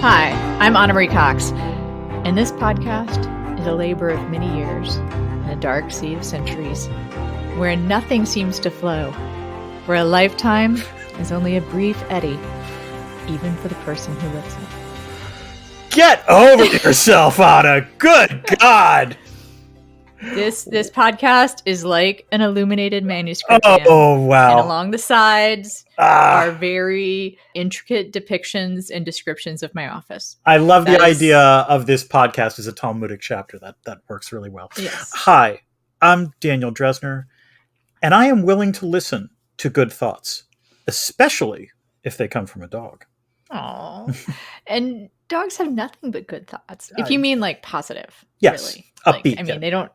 Hi, I'm Anna Marie Cox, and this podcast is a labor of many years in a dark sea of centuries, where nothing seems to flow, where a lifetime is only a brief eddy, even for the person who lives it. Get over yourself, Anna! Good God! This podcast is like an illuminated manuscript. Oh, wow. And along the sides are very intricate depictions and descriptions of my office. I love the idea of this podcast as a Talmudic chapter. That works really well. Yes. Hi, I'm Daniel Dresner, and I am willing to listen to good thoughts, especially if they come from a dog. Aww. And dogs have nothing but good thoughts. If you mean like positive. Yes. Really. Upbeat. Like, I mean, they don't.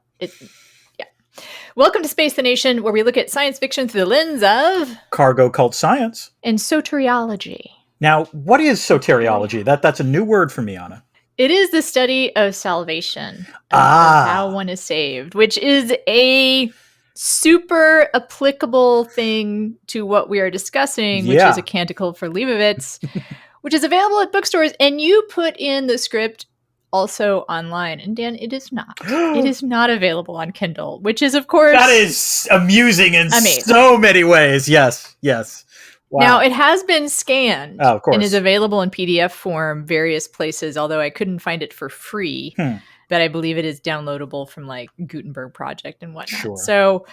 Welcome to Space the Nation, where we look at science fiction through the lens of cargo cult science and soteriology. Now, what is soteriology? That's a new word for me, Anna. It is the study of salvation, of how one is saved, which is a super applicable thing to what we are discussing, which is a Canticle for Leibowitz, which is available at bookstores. And you put in the script also online. And Dan, it is not. It is not available on Kindle, which is, of course... That is amusing in so many ways. Yes. Wow. Now, it has been scanned of course. And is available in PDF form various places, although I couldn't find it for free. But I believe it is downloadable from like Gutenberg Project and whatnot. Sure. So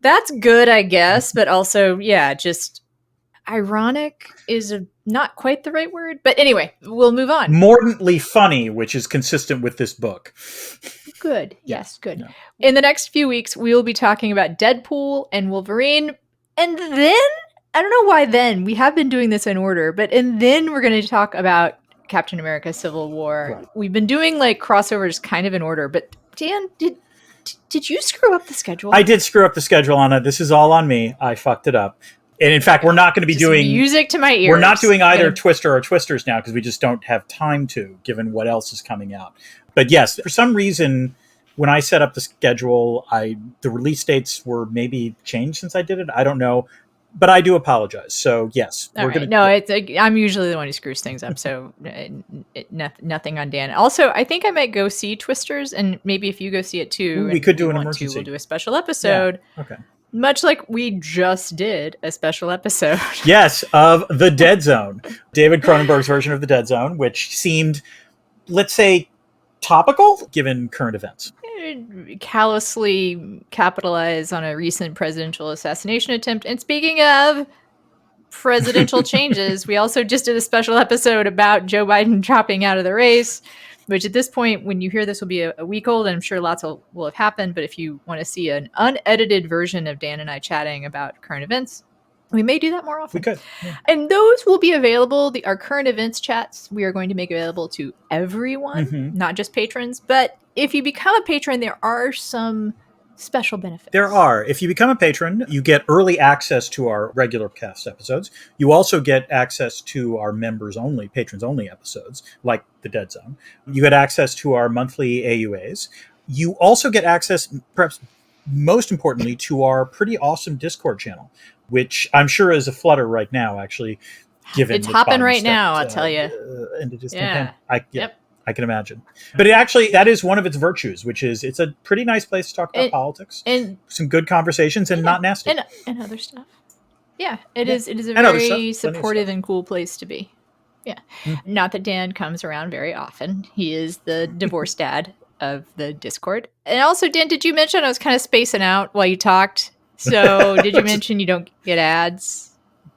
that's good, I guess. But also, just ironic is not quite the right word. But anyway, we'll move on. Mordantly funny, which is consistent with this book. Good. Yes, good. Yeah. In the next few weeks, we will be talking about Deadpool and Wolverine. And then, I don't know why then. We have been doing this in order. And then we're going to talk about Captain America Civil War. Right. We've been doing like crossovers kind of in order. But Dan, did you screw up the schedule? I did screw up the schedule, Anna. This is all on me. I fucked it up. And in fact, we're not going to be doing music to my ears. We're not doing either Twister or Twisters now because we just don't have time to, given what else is coming out. But yes, for some reason, when I set up the schedule, the release dates were maybe changed since I did it. I don't know, but I do apologize. So yes, I'm usually the one who screws things up. So nothing on Dan. Also, I think I might go see Twisters, and maybe if you go see it too, we could do an emergency. We'll do a special episode. Yeah. Okay. Much like we just did a special episode. Yes, of The Dead Zone. David Cronenberg's version of The Dead Zone, which seemed, let's say, topical given current events. Callously capitalize on a recent presidential assassination attempt. And speaking of presidential changes, we also just did a special episode about Joe Biden dropping out of the race, which at this point, when you hear this, will be a week old, and I'm sure lots will have happened. But if you want to see an unedited version of Dan and I chatting about current events, we may do that more often. We could. Yeah. And those will be available. Our current events chats, we are going to make available to everyone, not just patrons. But if you become a patron, there are some special benefits. There are. If you become a patron, you get early access to our regular cast episodes. You also get access to our members-only, patrons-only episodes, like The Dead Zone. You get access to our monthly AUAs. You also get access, perhaps most importantly, to our pretty awesome Discord channel, which I'm sure is a flutter right now, actually. Given it's hopping right now, I'll tell you. I can imagine. But that is one of its virtues, which is it's a pretty nice place to talk about politics and some good conversations and not nasty. And other stuff. Yeah, it is a very supportive and cool place to be. Yeah. Not that Dan comes around very often. He is the divorced dad of the Discord. And also, Dan, did you mention I was kind of spacing out while you talked? So did you mention you don't get ads?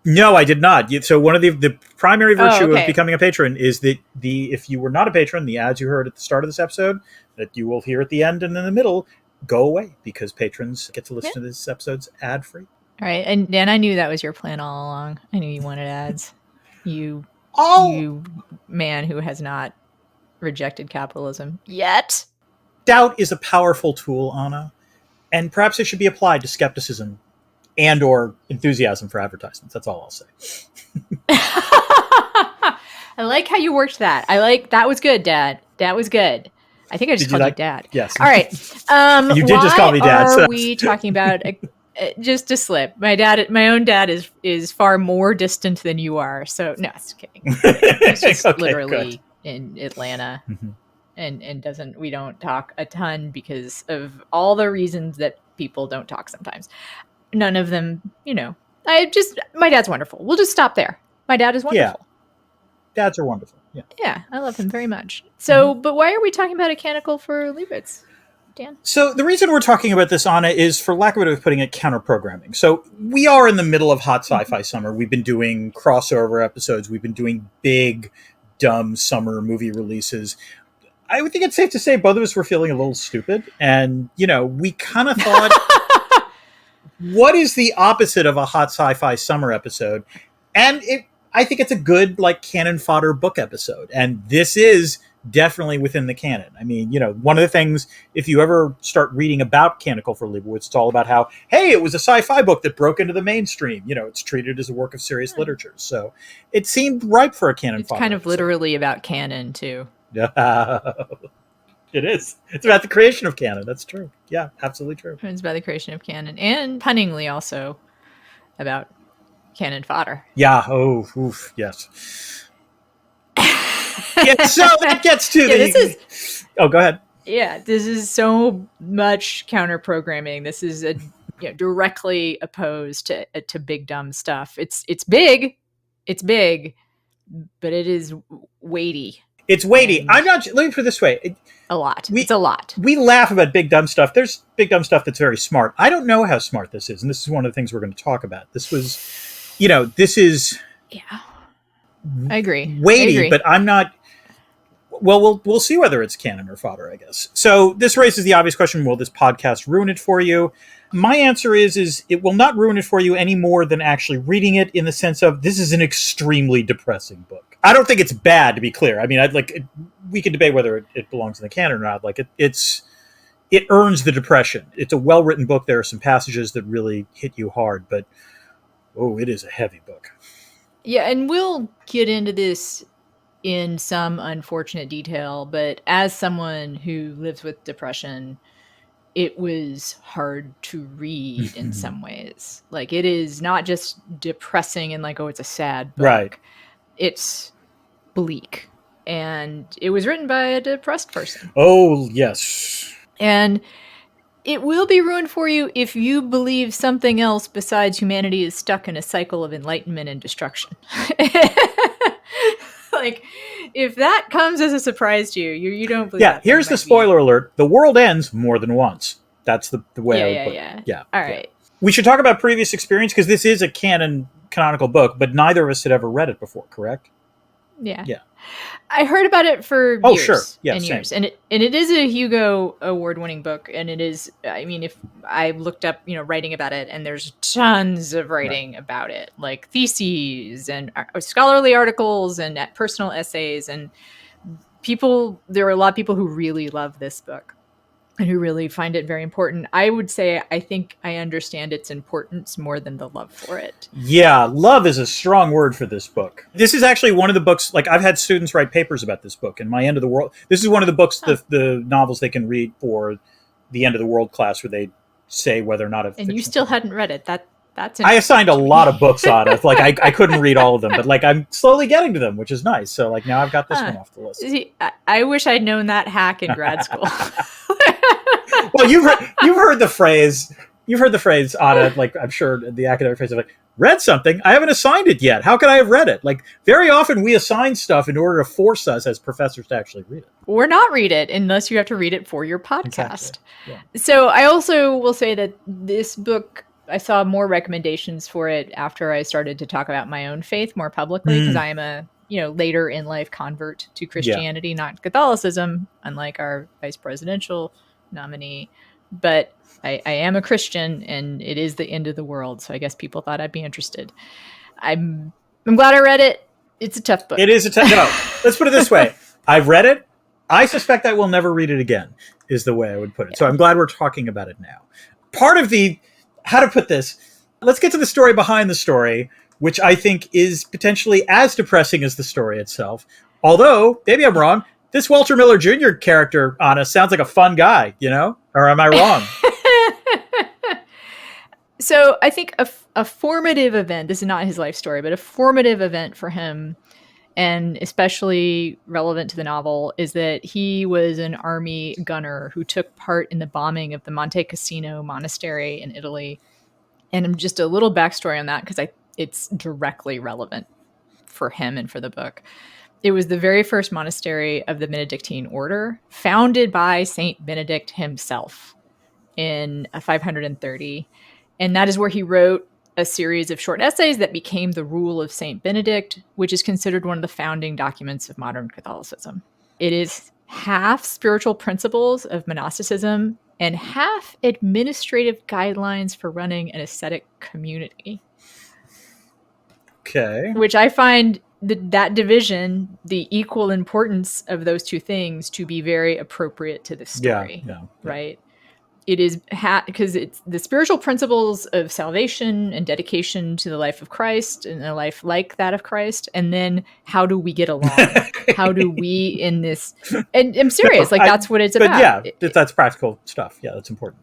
No, I did not. So one of the primary virtue of becoming a patron is that if you were not a patron, the ads you heard at the start of this episode that you will hear at the end and in the middle go away because patrons get to listen to these episodes ad-free. All right. And Dan, I knew that was your plan all along. I knew you wanted ads. You man who has not rejected capitalism yet. Doubt is a powerful tool, Anna, and perhaps it should be applied to skepticism and or enthusiasm for advertisements. That's all I'll say. I like how you worked that. That was good, Dad. That was good. I think I just called you Dad. Yes. All right. You did just call me Dad. Why are we talking about Just a slip. My own dad is far more distant than you are. So no, it's kidding. He's just literally in Atlanta, and we don't talk a ton because of all the reasons that people don't talk sometimes. None of them, my dad's wonderful. We'll just stop there. My dad is wonderful. Yeah. Dads are wonderful. Yeah. Yeah, I love him very much. So, but why are we talking about a canticle for Leibowitz? Dan? So the reason we're talking about this, Anna, is, for lack of a better way of putting it, counter-programming. So we are in the middle of hot sci-fi summer. We've been doing crossover episodes. We've been doing big, dumb summer movie releases. I would think it's safe to say both of us were feeling a little stupid. And, we kind of thought, what is the opposite of a hot sci-fi summer episode? And I think it's a good, canon fodder book episode. And this is definitely within the canon. I mean, one of the things, if you ever start reading about Canticle for Leibowitz, it's all about how, hey, it was a sci-fi book that broke into the mainstream. It's treated as a work of serious literature. So it seemed ripe for a canon fodder. It's kind of literally about canon, too. Yeah. It is. It's about the creation of canon. That's true. Yeah, absolutely true. It's about the creation of canon. And punningly also about canon fodder. Yeah. Oh, oof, yes. Yeah, so that gets to Oh, go ahead. Yeah, this is so much counter-programming. This is directly opposed to big dumb stuff. It's big, but it is weighty. It's weighty. I'm not. Let me put it this way. A lot. It's a lot. We laugh about big dumb stuff. There's big dumb stuff that's very smart. I don't know how smart this is, and this is one of the things we're going to talk about. This was, this is. Yeah. I agree. Weighty, but I'm not. Well, we'll see whether it's canon or fodder, I guess. So this raises the obvious question: will this podcast ruin it for you? My answer is it will not ruin it for you any more than actually reading it, in the sense of this is an extremely depressing book. I don't think it's bad, to be clear. I mean, we could debate whether it belongs in the canon or not. It earns the depression. It's a well-written book. There are some passages that really hit you hard, but it is a heavy book. Yeah, and we'll get into this in some unfortunate detail, but as someone who lives with depression, it was hard to read in some ways. It is not just depressing and it's a sad book. Right. It's bleak. And it was written by a depressed person. Oh, yes. And it will be ruined for you if you believe something else besides humanity is stuck in a cycle of enlightenment and destruction. If that comes as a surprise to you, you don't believe that. Yeah, here's the spoiler alert. The world ends more than once. That's the way I would put it. Yeah. All right. We should talk about previous experience, because this is a canonical book, but neither of us had ever read it before, correct? Yeah. Yeah. I heard about it for years. Sure. Yeah, and same. years. And it is a Hugo Award-winning book. And it is, if I looked up, writing about it, and there's tons of writing about it, theses and scholarly articles and personal essays. And there are a lot of people who really love this book and who really find it very important. I would say I think I understand its importance more than the love for it. Yeah, love is a strong word for this book. This is actually one of the books, I've had students write papers about this book, and my End of the World. This is one of the books, the novels they can read for the End of the World class, where they say whether or not And you still hadn't read it. That's I assigned a lot of books on it. I couldn't read all of them, but I'm slowly getting to them, which is nice. So now I've got this one off the list. See, I wish I'd known that hack in grad school. Well, you've heard the phrase, Anna, I'm sure the academic phrase of read something. I haven't assigned it yet. How could I have read it? Very often we assign stuff in order to force us as professors to actually read it. Or not read it unless you have to read it for your podcast. Exactly. Yeah. So I also will say that this book, I saw more recommendations for it after I started to talk about my own faith more publicly, because I am a later in life convert to Christianity, not Catholicism, unlike our vice presidential nominee. But I am a Christian, and it is the end of the world. So I guess people thought I'd be interested. I'm glad I read it. It's a tough book. It is a tough. No, let's put it this way. I've read it. I suspect I will never read it again, is the way I would put it. Yeah. So I'm glad we're talking about it now. Part of how to put this, let's get to the story behind the story, which I think is potentially as depressing as the story itself. Although, maybe I'm wrong, this Walter Miller Jr. character, Anna, sounds like a fun guy, Or am I wrong? So I think a formative event, this is not his life story, but a formative event for him, and especially relevant to the novel, is that he was an army gunner who took part in the bombing of the Monte Cassino monastery in Italy. And just a little backstory on that, because it's directly relevant for him and for the book. It was the very first monastery of the Benedictine order, founded by Saint Benedict himself in 530. And that is where he wrote a series of short essays that became the Rule of Saint Benedict, which is considered one of the founding documents of modern Catholicism. It is half spiritual principles of monasticism and half administrative guidelines for running an ascetic community. Okay. Which I find that division, the equal importance of those two things, to be very appropriate to this story. Yeah. Right? It is because it's the spiritual principles of salvation and dedication to the life of Christ and a life like that of Christ. And then how do we get along? How do we in this? And I'm serious. Like, that's what it's about. But yeah, that's practical stuff. Yeah, that's important.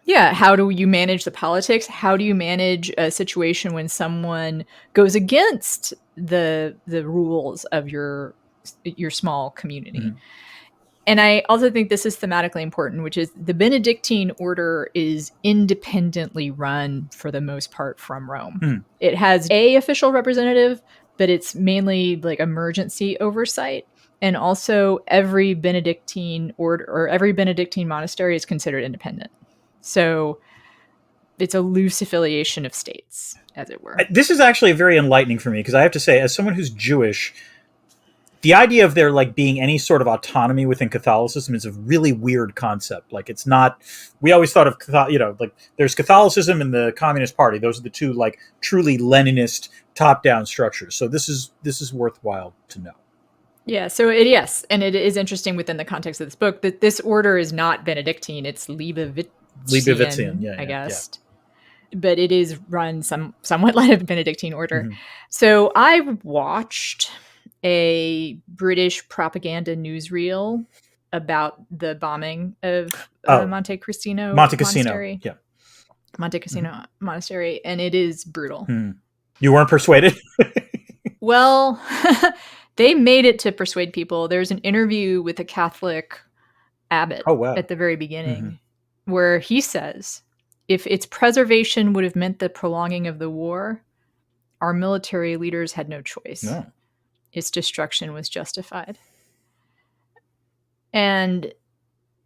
Yeah. How do you manage the politics? How do you manage a situation when someone goes against the rules of your small community? Mm-hmm. And I also think this is thematically important, which is the Benedictine order is independently run for the most part from Rome. Mm. It has a official representative, but it's mainly like emergency oversight. And also every Benedictine order or every Benedictine monastery is considered independent. So it's a loose affiliation of states, as it were. This is actually very enlightening for me, because I have to say, as someone who's Jewish, the idea of there like being any sort of autonomy within Catholicism is a really weird concept. Like, it's not, we always thought of, like there's Catholicism and the Communist Party. Those are the two like truly Leninist top-down structures. So this is worthwhile to know. Yeah. So yes. And it is interesting within the context of this book that this order is not Benedictine. It's Leibowitzian, I guess. Yeah. But it is run somewhat like a Benedictine order. Mm-hmm. So I watched a British propaganda newsreel about the bombing of Monte Cassino Monastery. Yeah. Monte Cassino Monastery, and it is brutal. You weren't persuaded? Well, they made it to persuade people. There's an interview with a Catholic abbot at the very beginning where he says, if its preservation would have meant the prolonging of the war, our military leaders had no choice. No. Its destruction was justified. And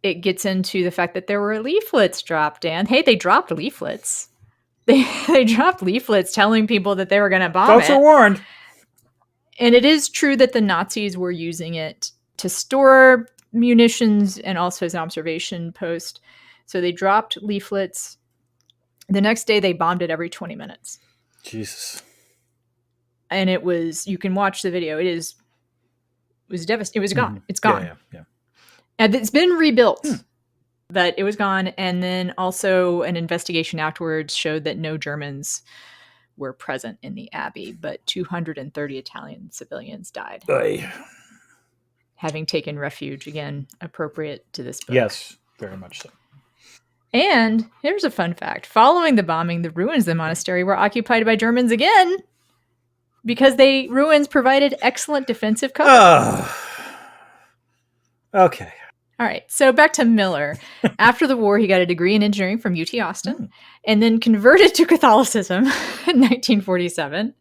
it gets into the fact that there were leaflets dropped, Dan. Hey, they dropped leaflets. They dropped leaflets telling people that they were going to bomb it. Folks are warned. And it is true that the Nazis were using it to store munitions and also as an observation post. So they dropped leaflets. The next day, they bombed it every 20 minutes. Jesus. And it was, you can watch the video. It was devastating. It was gone. It's gone. Yeah. And it's been rebuilt, but it was gone. And then also an investigation afterwards showed that no Germans were present in the abbey, but 230 Italian civilians died. Having taken refuge, again, appropriate to this book. Yes, very much so. And here's a fun fact. Following the bombing, the ruins of the monastery were occupied by Germans again, because ruins provided excellent defensive cover. Okay. All right. So back to Miller. After the war, he got a degree in engineering from UT Austin and then converted to Catholicism in 1947.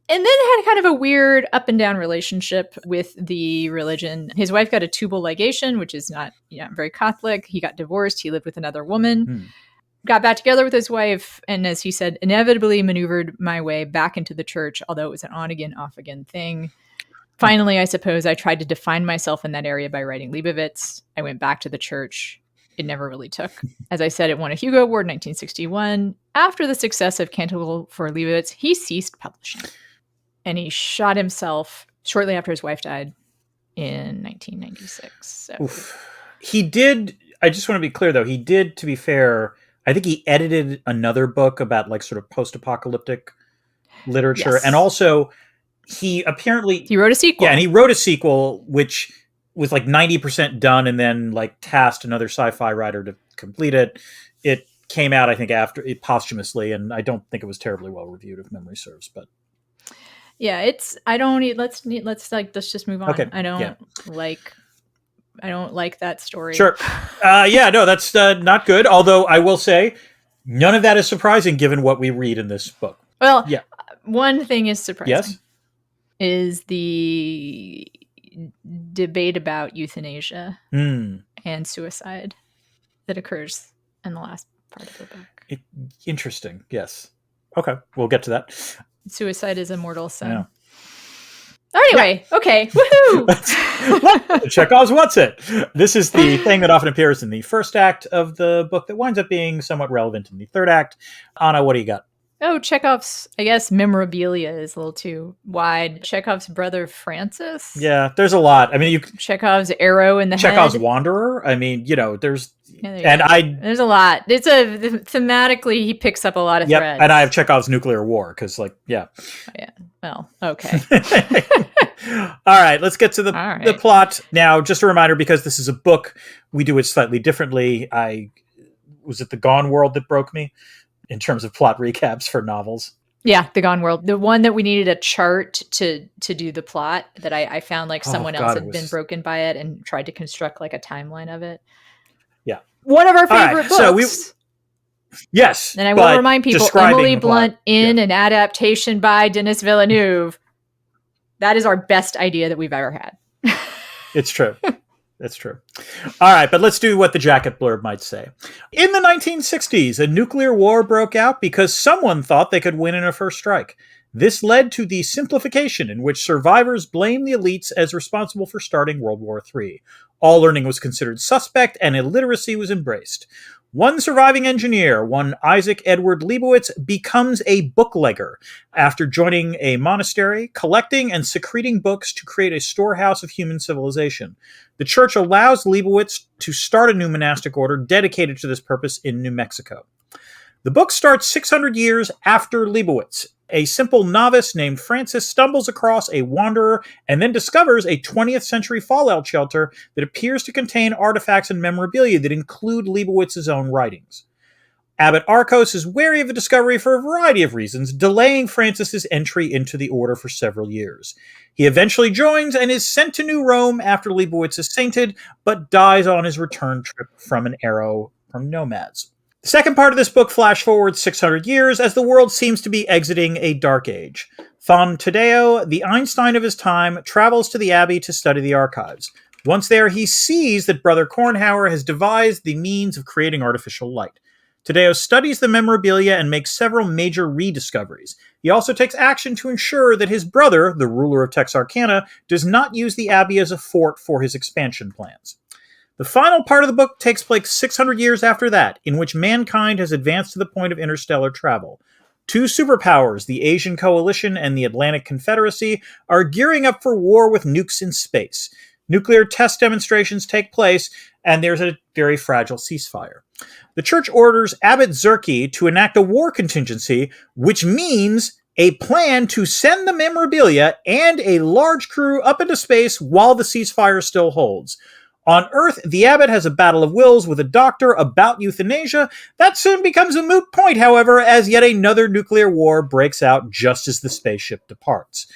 And then had kind of a weird up and down relationship with the religion. His wife got a tubal ligation, which is not very Catholic. He got divorced. He lived with another woman. Got back together with his wife, and as he said, inevitably maneuvered my way back into the church, although it was an on-again, off-again thing. Finally, I suppose I tried to define myself in that area by writing Leibowitz. I went back to the church. It never really took. As I said, it won a Hugo Award in 1961. After the success of Canticle for Leibowitz, he ceased publishing. And he shot himself shortly after his wife died in 1996. So. He did, I just want to be clear though, he did, to be fair, I think he edited another book about like sort of post-apocalyptic literature. Yes. And also he wrote a sequel. Yeah, and he wrote a sequel which was like 90% done and then like tasked another sci-fi writer to complete it. It came out, I think, after it posthumously, and I don't think it was terribly well reviewed, if memory serves. But yeah, let's just move on. Okay. I don't like that story. Sure. No, that's not good. Although I will say, none of that is surprising given what we read in this book. Well, one thing is surprising. Yes. Is the debate about euthanasia and suicide that occurs in the last part of the book. Interesting. Yes. Okay. We'll get to that. Suicide is a mortal sin. Yeah. Anyway, okay. Woohoo! Chekhov's What's It? This is the thing that often appears in the first act of the book that winds up being somewhat relevant in the third act. Anna, what do you got? Oh, Chekhov's, I guess, memorabilia is a little too wide. Chekhov's brother, Francis. Yeah, there's a lot. I mean, Chekhov's arrow in the Chekhov's head. Wanderer. I mean, there's... There's a lot. Thematically, he picks up a lot of threads. And I have Chekhov's nuclear war, because, Yeah. Well, okay. All right, let's get to the plot. Now, just a reminder, because this is a book, we do it slightly differently. Was it The Gone World that broke me in terms of plot recaps for novels? Yeah, The Gone World. The one that we needed a chart to do the plot, that I found like someone else had been broken by it and tried to construct like a timeline of it. Yeah. One of our favorite books. Yes. And I will remind people, Emily Blunt in an adaptation by Denis Villeneuve. That is our best idea that we've ever had. It's true. It's true. All right, but let's do what the jacket blurb might say. In the 1960s, a nuclear war broke out because someone thought they could win in a first strike. This led to the simplification in which survivors blamed the elites as responsible for starting World War III. All learning was considered suspect, and illiteracy was embraced. One surviving engineer, one Isaac Edward Leibowitz, becomes a booklegger after joining a monastery, collecting and secreting books to create a storehouse of human civilization. The church allows Leibowitz to start a new monastic order dedicated to this purpose in New Mexico. The book starts 600 years after Leibowitz. A simple novice named Francis stumbles across a wanderer and then discovers a 20th century fallout shelter that appears to contain artifacts and memorabilia that include Leibowitz's own writings. Abbot Arkos is wary of the discovery for a variety of reasons, delaying Francis's entry into the order for several years. He eventually joins and is sent to New Rome after Leibowitz is sainted, but dies on his return trip from an arrow from nomads. The second part of this book flash forwards 600 years as the world seems to be exiting a dark age. Thon Tadeo, the Einstein of his time, travels to the Abbey to study the archives. Once there, he sees that Brother Kornhauer has devised the means of creating artificial light. Tadeo studies the memorabilia and makes several major rediscoveries. He also takes action to ensure that his brother, the ruler of Texarkana, does not use the Abbey as a fort for his expansion plans. The final part of the book takes place 600 years after that, in which mankind has advanced to the point of interstellar travel. Two superpowers, the Asian Coalition and the Atlantic Confederacy, are gearing up for war with nukes in space. Nuclear test demonstrations take place, and there's a very fragile ceasefire. The church orders Abbot Zerke to enact a war contingency, which means a plan to send the memorabilia and a large crew up into space while the ceasefire still holds. On Earth, the abbot has a battle of wills with a doctor about euthanasia. That soon becomes a moot point, however, as yet another nuclear war breaks out just as the spaceship departs.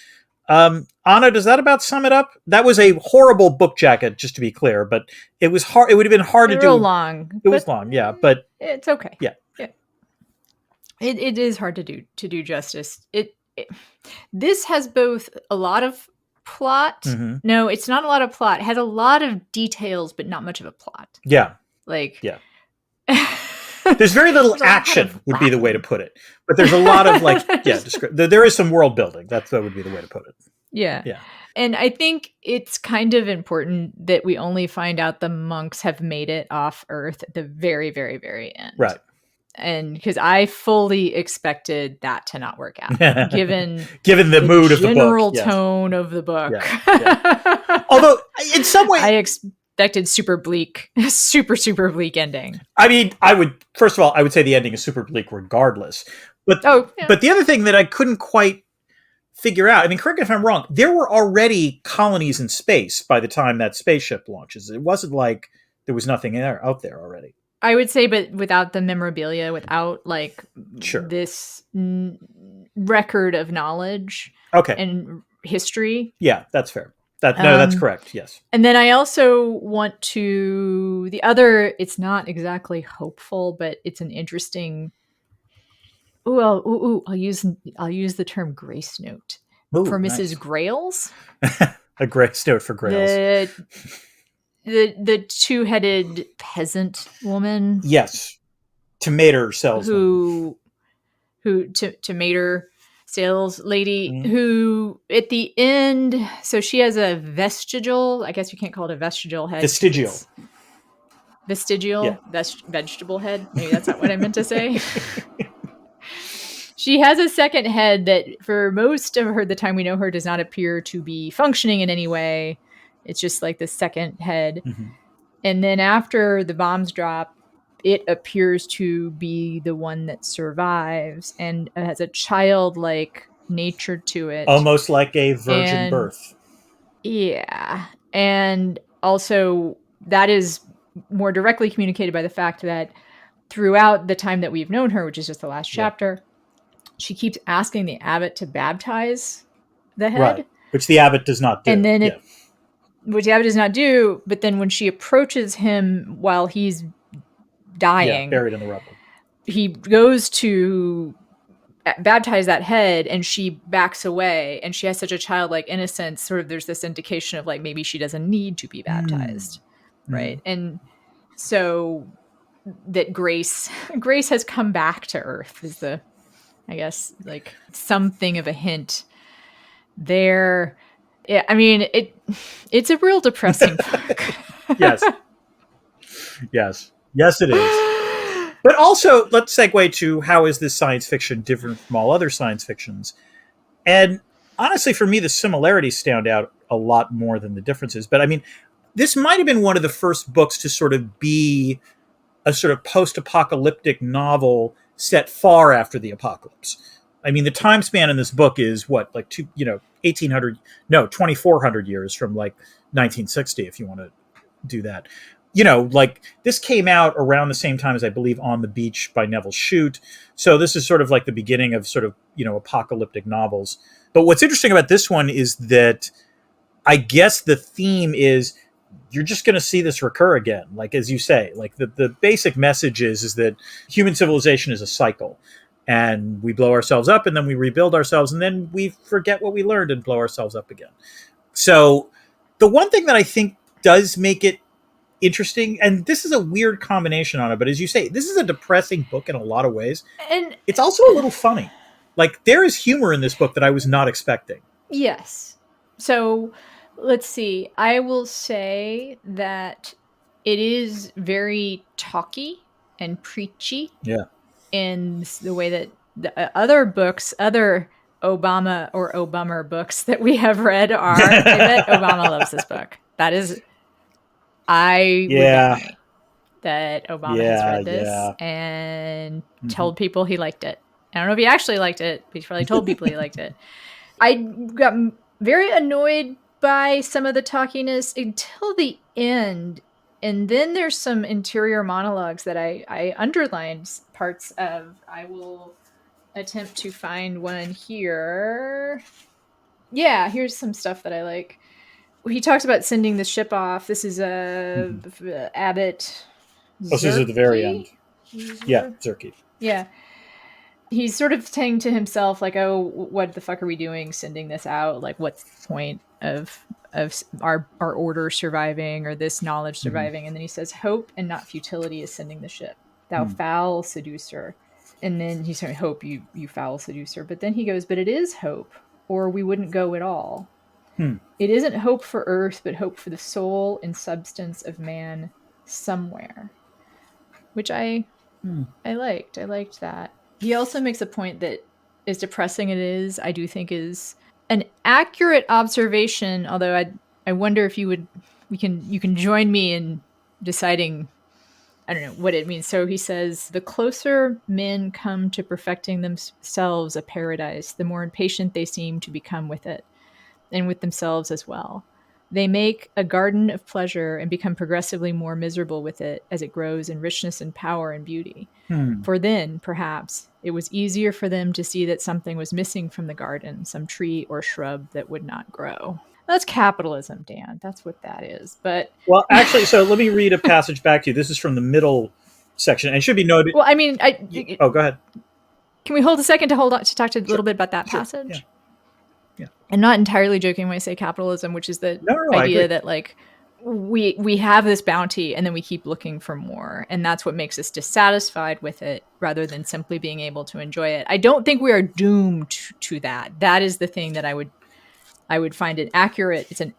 Anna, does that about sum it up? That was a horrible book jacket, just to be clear, but it was hard. It would have been hard to do. Long. It was long, yeah, but it's okay. Yeah. It is hard to do justice. This has both a lot of plot. Mm-hmm. No, it's not a lot of plot. It has a lot of details, but not much of a plot. Yeah. Yeah. There's very little action, would be the way to put it. But there's a lot of there is some world building. That would be the way to put it. Yeah. And I think it's kind of important that we only find out the monks have made it off Earth at the very, very, very end. Right. And because I fully expected that to not work out, given the mood of the book, general tone of the book. Yeah. Although, in some way, I expected super bleak ending. I mean, I would say the ending is super bleak regardless. But but the other thing that I couldn't quite figure out, I mean, correct me if I'm wrong, there were already colonies in space by the time that spaceship launches. It wasn't like there was nothing out there already. I would say, but without the memorabilia, without like Sure. this record of knowledge and history. Yeah, that's fair. That's correct. Yes. And then I also want to it's not exactly hopeful, but it's an interesting. I'll use the term grace note for Mrs. Nice. Grails. A grace note for Grails. The two-headed peasant woman. Yes. Tomato salesman. Tomato sales lady who at the end, so she has a vestigial, I guess you can't call it a vestigial head. Vestigial, vegetable head. Maybe that's not what I meant to say. She has a second head that for most of the time we know her does not appear to be functioning in any way. It's just like the second head. Mm-hmm. And then after the bombs drop, it appears to be the one that survives and has a childlike nature to it. Almost like a virgin birth. Yeah. And also that is more directly communicated by the fact that throughout the time that we've known her, which is just the last chapter, she keeps asking the abbot to baptize the head. Right. Which the abbot does not do. And then which the abbot does not do, but then when she approaches him while he's dying, buried in the rubble, he goes to baptize that head and she backs away, and she has such a childlike innocence. Sort of there's this indication of like maybe she doesn't need to be baptized, right? And so that grace has come back to earth is the, I guess, like something of a hint there. Yeah, I mean it's a real depressing book. Yes, it is. But also, let's segue to how is this science fiction different from all other science fictions? And honestly, for me, the similarities stand out a lot more than the differences. But I mean, this might have been one of the first books to sort of be a sort of post-apocalyptic novel set far after the apocalypse. I mean, the time span in this book is what, like 2,400 years from like 1960, if you want to do that. Like this came out around the same time as I believe On the Beach by Neville Shute. So this is sort of like the beginning of sort of, apocalyptic novels. But what's interesting about this one is that I guess the theme is you're just going to see this recur again. Like, as you say, like the basic message is that human civilization is a cycle. And we blow ourselves up and then we rebuild ourselves and then we forget what we learned and blow ourselves up again. So the one thing that I think does make it interesting, and this is a weird combination on it, but as you say, this is a depressing book in a lot of ways. And it's also a little funny. Like there is humor in this book that I was not expecting. Yes. So let's see. I will say that it is very talky and preachy. Yeah. In the way that the other Obama or Obama books that we have read are. I bet Obama loves this book. That is, I would bet money that Obama has read this and told people he liked it. I don't know if he actually liked it, but he's probably told people he liked it. I got very annoyed by some of the talkiness until the end. And then there's some interior monologues that I underlined parts of. I will attempt to find one here. Yeah, here's some stuff that I like. He talks about sending the ship off. This is Abbott. This is at the very end. Yeah, Zerke. Yeah. He's sort of saying to himself, like, oh, what the fuck are we doing sending this out? Like, what's the point of our order surviving or this knowledge surviving? And then he says, hope and not futility is sending the ship. Thou foul seducer. And then he's saying, hope, you foul seducer. But then he goes, but it is hope, or we wouldn't go at all. It isn't hope for earth, but hope for the soul and substance of man somewhere. Which I liked. I liked that. He also makes a point that, as depressing it is, I do think is an accurate observation, although I wonder if you can join me in deciding, I don't know, what it means. So he says, the closer men come to perfecting themselves a paradise, the more impatient they seem to become with it, and with themselves as well. They make a garden of pleasure and become progressively more miserable with it as it grows in richness and power and beauty. For then, perhaps, it was easier for them to see that something was missing from the garden, some tree or shrub that would not grow. That's capitalism, Dan. That's what that is. But well, actually, so let me read a passage back to you. This is from the middle section, and it should be noted. Well, I mean, oh, go ahead. Can we hold a second to talk to a little bit about that passage? Yeah. I'm not entirely joking when I say capitalism, which is the idea that like we have this bounty and then we keep looking for more, and that's what makes us dissatisfied with it rather than simply being able to enjoy it. I don't think we are doomed to that. That is the thing that I would find it accurate. It's an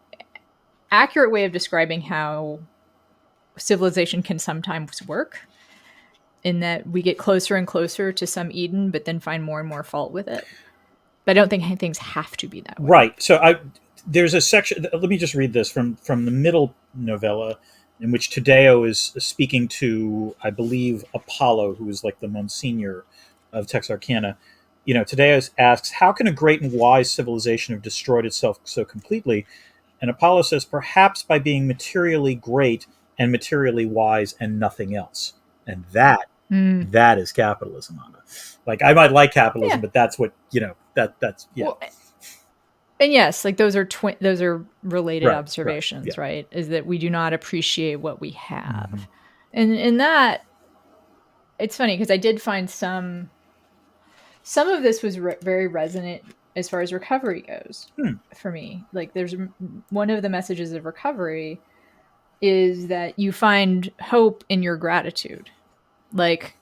accurate way of describing how civilization can sometimes work, in that we get closer and closer to some Eden, but then find more and more fault with it. But I don't think things have to be that way. Right. So there's a section. Let me just read this from the middle novella, in which Taddeo is speaking to, I believe, Apollo, who is like the Monsignor of Texarkana. Taddeo asks, "How can a great and wise civilization have destroyed itself so completely?" And Apollo says, "Perhaps by being materially great and materially wise and nothing else." And that is capitalism, Anna. Like, I might like capitalism, but that's what that's. Well, and yes, like those are related observations, right? Is that we do not appreciate what we have, and in that, it's funny because I did find some of this was very resonant as far as recovery goes for me. Like, there's one of the messages of recovery is that you find hope in your gratitude. Like,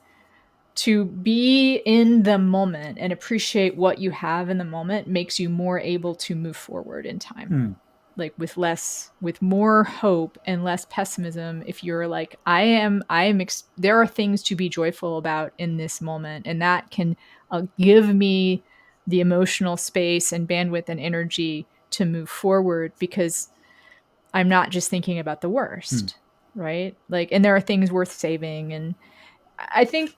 to be in the moment and appreciate what you have in the moment makes you more able to move forward in time. Like, with more hope and less pessimism. If you're like, there are things to be joyful about in this moment, and that can give me the emotional space and bandwidth and energy to move forward, because I'm not just thinking about the worst, right? Like, and there are things worth saving. And I think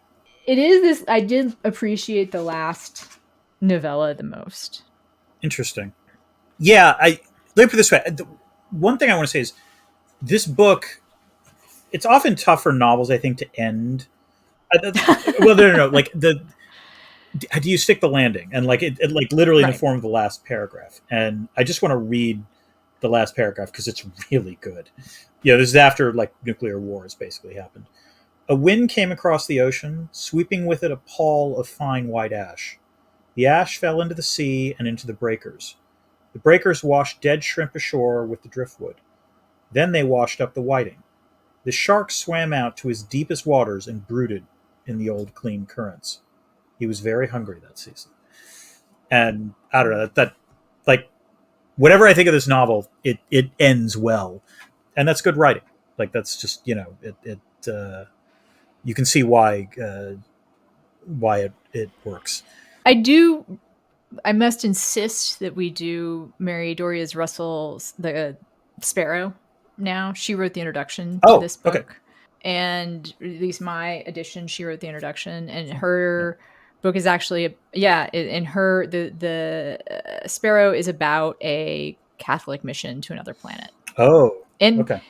it is this. I did appreciate the last novella the most. Interesting. Yeah, let me put it this way. One thing I want to say is this book, it's often tough for novels, I think, to end. Well, no. Like, do you stick the landing? And like it like literally in the form of the last paragraph. And I just want to read the last paragraph because it's really good. This is after like nuclear war has basically happened. A wind came across the ocean, sweeping with it a pall of fine white ash. The ash fell into the sea and into the breakers. The breakers washed dead shrimp ashore with the driftwood. Then they washed up the whiting. The shark swam out to his deepest waters and brooded in the old clean currents. He was very hungry that season. And I don't know, that like, whatever I think of this novel, it ends well. And that's good writing. Like, that's just, you can see why it works. I must insist that we do Mary Doria's Russell's The Sparrow now. She wrote the introduction to this book. Okay. And at least my edition, she wrote the introduction, and her book is actually, the Sparrow is about a Catholic mission to another planet. Oh, and okay.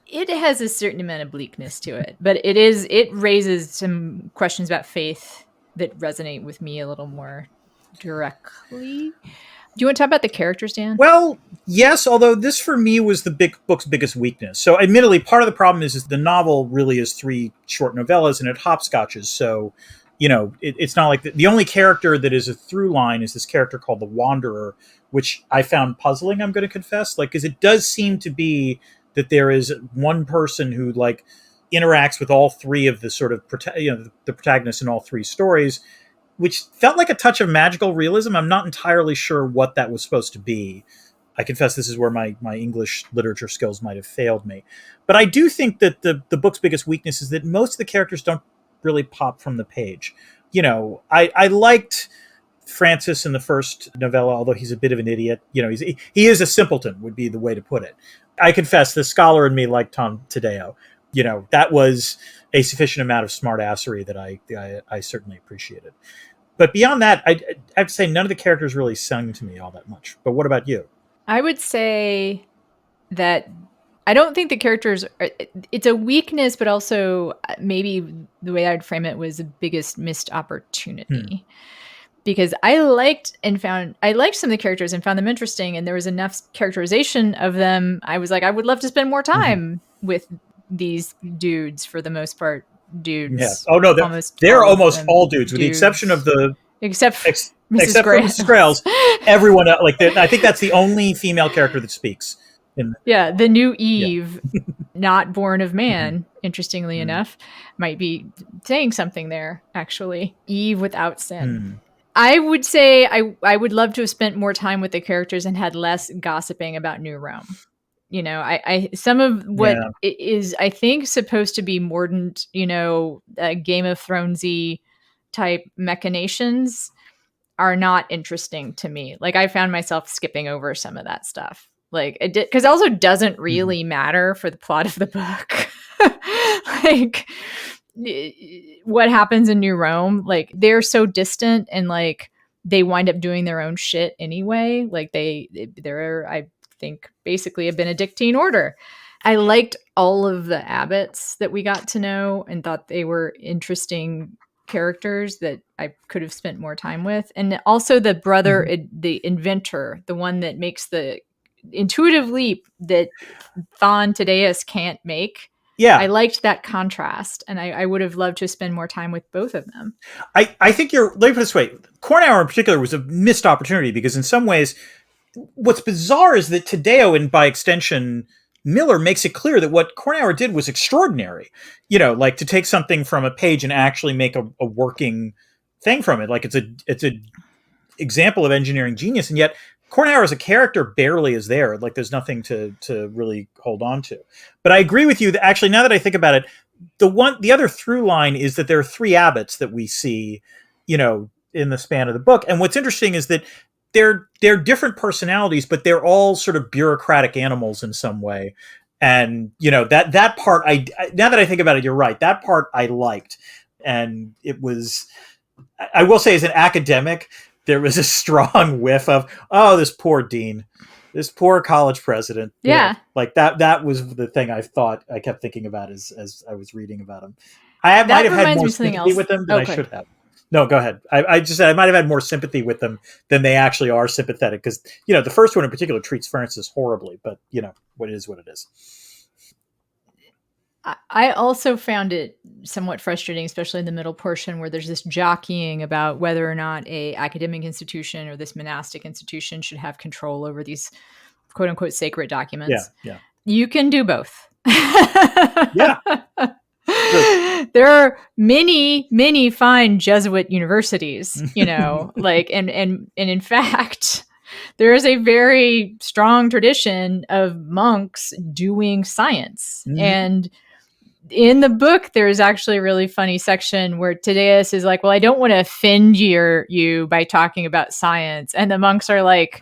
It has a certain amount of bleakness to it, but it raises some questions about faith that resonate with me a little more directly. Do you want to talk about the characters, Dan? Well, yes, although this for me was the book's biggest weakness. So admittedly, part of the problem is the novel really is 3 short novellas and it hopscotches. So, it's not like the only character that is a through line is this character called the Wanderer, which I found puzzling, I'm going to confess. Like, because it does seem to be that there is one person who like interacts with all 3 of the sort of, the protagonists in all 3 stories, which felt like a touch of magical realism. I'm not entirely sure what that was supposed to be. I confess this is where my English literature skills might have failed me. But I do think that the book's biggest weakness is that most of the characters don't really pop from the page. I liked Francis in the first novella, although he's a bit of an idiot. He is a simpleton, would be the way to put it. I confess the scholar in me liked Tom Taddeo. That was a sufficient amount of smartassery that I certainly appreciated. But beyond that, I have to say none of the characters really sung to me all that much. But what about you? I would say that I don't think the characters it's a weakness, but also maybe the way I'd frame it was the biggest missed opportunity. Because I liked some of the characters and found them interesting, and there was enough characterization of them. I was like, I would love to spend more time with these dudes, for the most part. Dudes. Yeah. Oh no, they're almost all dudes, with the exception of except for Mrs. Grails. Everyone else, I think that's the only female character that speaks. The new Eve, not born of man, interestingly enough, might be saying something there, actually. Eve without sin. I would say I would love to have spent more time with the characters and had less gossiping about New Rome. I some of what is, I think, supposed to be mordant, Game of Thronesy type machinations are not interesting to me. Like, I found myself skipping over some of that stuff. Like, it did, because it also doesn't really matter for the plot of the book. Like, what happens in New Rome, like, they're so distant, and like they wind up doing their own shit anyway. Like, they're, I think, basically a Benedictine order. I liked all of the abbots that we got to know and thought they were interesting characters that I could have spent more time with. And also the brother, the inventor, the one that makes the intuitive leap that Thon Tadeus can't make. Yeah. I liked that contrast, and I would have loved to spend more time with both of them. I think let me put it this way. Cornhour in particular was a missed opportunity, because in some ways, what's bizarre is that Tadeo, and by extension Miller, makes it clear that what Cornhour did was extraordinary. Like, to take something from a page and actually make a working thing from it. Like, it's a example of engineering genius, and yet Cornhour as a character barely is there. Like, there's nothing to really hold on to. But I agree with you that, actually, now that I think about it, the other through line is that there are 3 abbots that we see, in the span of the book. And what's interesting is that they're different personalities, but they're all sort of bureaucratic animals in some way. And, that part, now that I think about it, you're right. That part I liked. And it was, I will say, as an academic, there was a strong whiff of, this poor dean, this poor college president. Yeah. Like that was the thing I kept thinking about as I was reading about him. I might have had more sympathy with them than I should have. No, go ahead. I just said I might have had more sympathy with them than they actually are sympathetic, because, the first one in particular treats Francis horribly, but, what it is what it is. I also found it somewhat frustrating, especially in the middle portion, where there's this jockeying about whether or not a academic institution or this monastic institution should have control over these quote unquote sacred documents. Yeah. You can do both. Yeah. There are many, many fine Jesuit universities, like, and in fact, there is a very strong tradition of monks doing science. And in the book, there's actually a really funny section where Tadeus is like, well, I don't want to offend you by talking about science. And the monks are like,